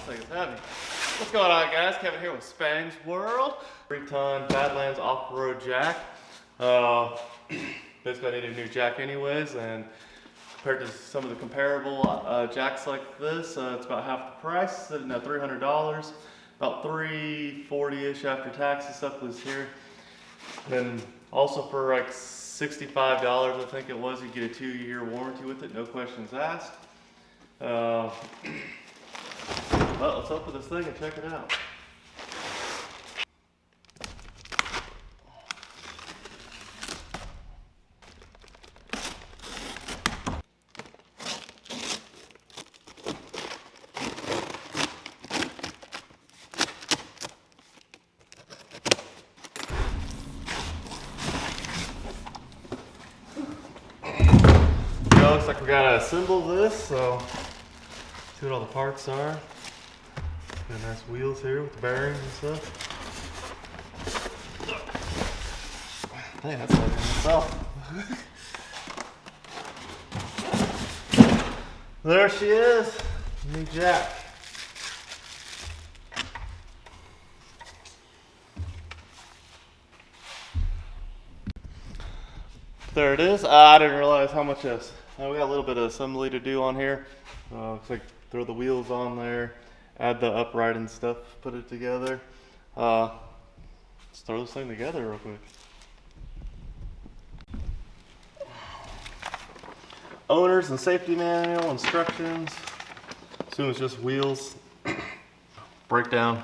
this thing is heavy. What's going on, guys? Kevin here with Spang's World. 3-ton Badlands off-road jack. Basically, I need a new jack anyways, and compared to some of the comparable jacks like this, it's about half the price, sitting at $300. About $340-ish after tax and stuff was here. Then also for like $65, I think it was, you get a 2-year warranty with it, no questions asked. Well, let's open this thing and check it out. Looks like we gotta assemble this, so see what all the parts are. Got nice wheels here with the bearings and stuff. Dang, that's heavy in itself. There she is, new jack. There it is. I didn't realize how much this. We got a little bit of assembly to do on here. Looks like throw the wheels on there, add the upright and stuff, put it together. Let's throw this thing together real quick. Owners and safety manual, instructions. Assume it's just wheels. Breakdown.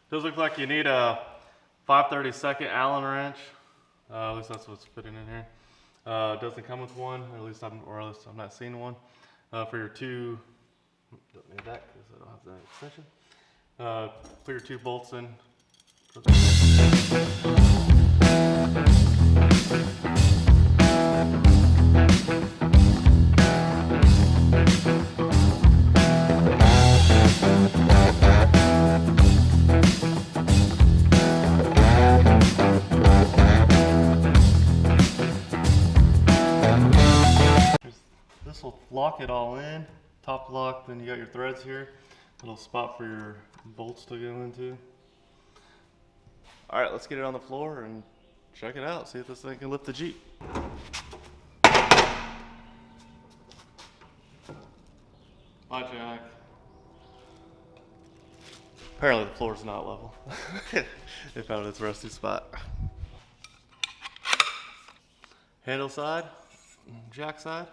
Does look like you need a 5/32 Allen wrench. At least that's what's fitting in here. It doesn't come with one, or at least I'm not seeing one. For your two, don't need that because I don't have that extension. Put your 2 bolts in. This will lock it all in, top lock, then you got your threads here. Little spot for your bolts to go into. All right, let's get it on the floor and check it out, see if this thing can lift the Jeep. Hi, Jack. Apparently the floor's not level. They found its rusty spot. Handle side, jack side.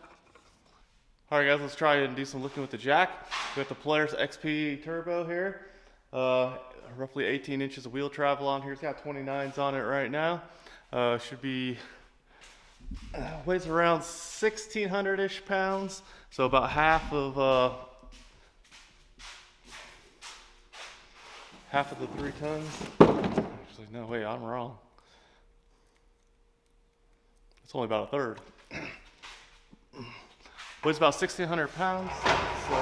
All right, guys, let's try and do some lifting with the jack. We got the Polaris XP Turbo here. Roughly 18 inches of wheel travel on here. It's got 29s on it right now. Should be, weighs around 1,600-ish pounds. So about half of the 3 tons. Actually, no, wait, I'm wrong. It's only about a third. Weighs about 1,600 pounds. So.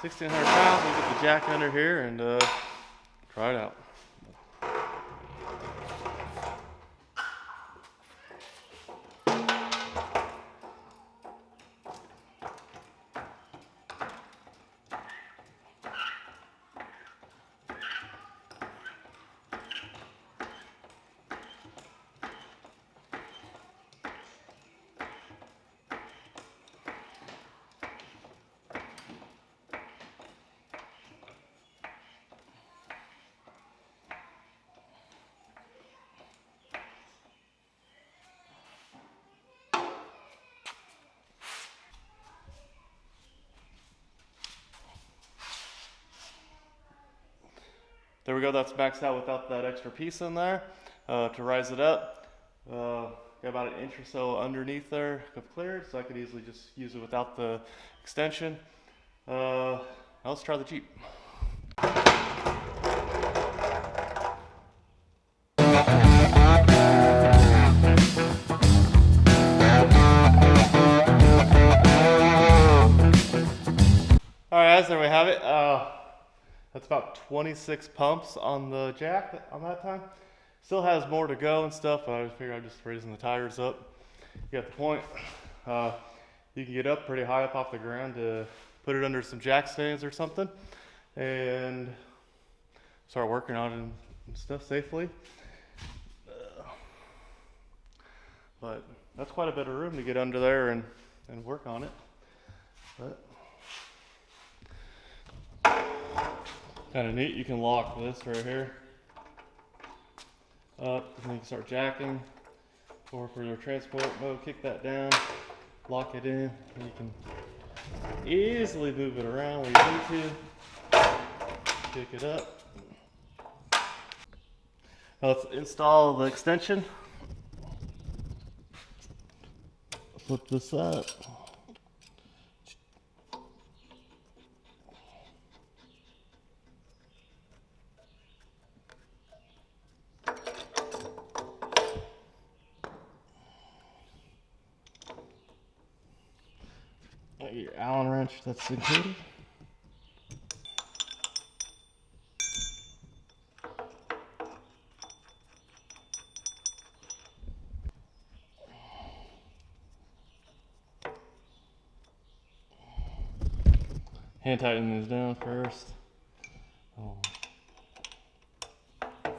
1,600 pounds. We'll get the jack under here and try it out. There we go, that's maxed out without that extra piece in there. To rise it up, got about an inch or so underneath there of cleared, so I could easily just use it without the extension. Now let's try the Jeep. Alright guys, there we have it. That's about 26 pumps on the jack on that time. Still has more to go and stuff, but I just figured I'm just raising the tires up. You got the point. You can get up pretty high up off the ground to put it under some jack stands or something and start working on it and stuff safely. But that's quite a bit of room to get under there and work on it. But kind of neat, you can lock this right here up and then you can start jacking, or for your transport mode, kick that down, lock it in, and you can easily move it around where you need to, pick it up. Now let's install the extension. Flip this up. Your Allen wrench that's included. Hand tighten these down first. Put a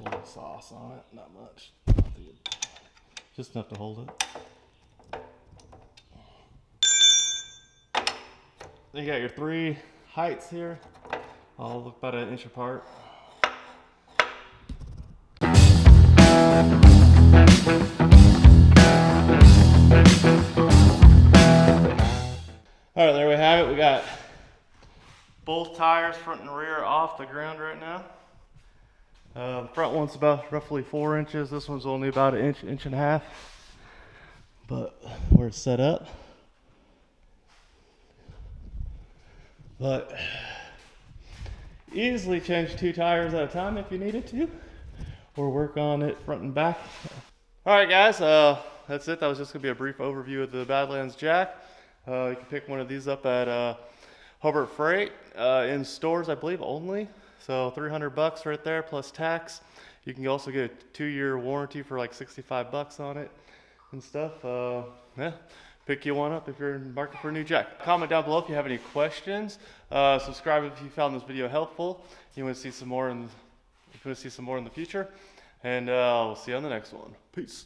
little sauce on it, not much. Just enough to hold it. Then you got your 3 heights here. All look about 1 inch apart. Alright, there we have it. We got both tires, front and rear, off the ground right now. The front one's about roughly 4 inches. This one's only about 1 inch, 1.5 inches. But where it's set up. But easily change 2 tires at a time if you needed to, or work on it front and back. All right, guys, that's it. That was just gonna be a brief overview of the Badlands jack. You can pick one of these up at Hobart Freight in stores, I believe, only. So $300 right there plus tax. You can also get a 2-year warranty for like $65 on it and stuff. Yeah. Pick you one up if you're in the market for a new jack. Comment down below if you have any questions. Subscribe if you found this video helpful. You want to see some more in the future. And we'll see you on the next one. Peace.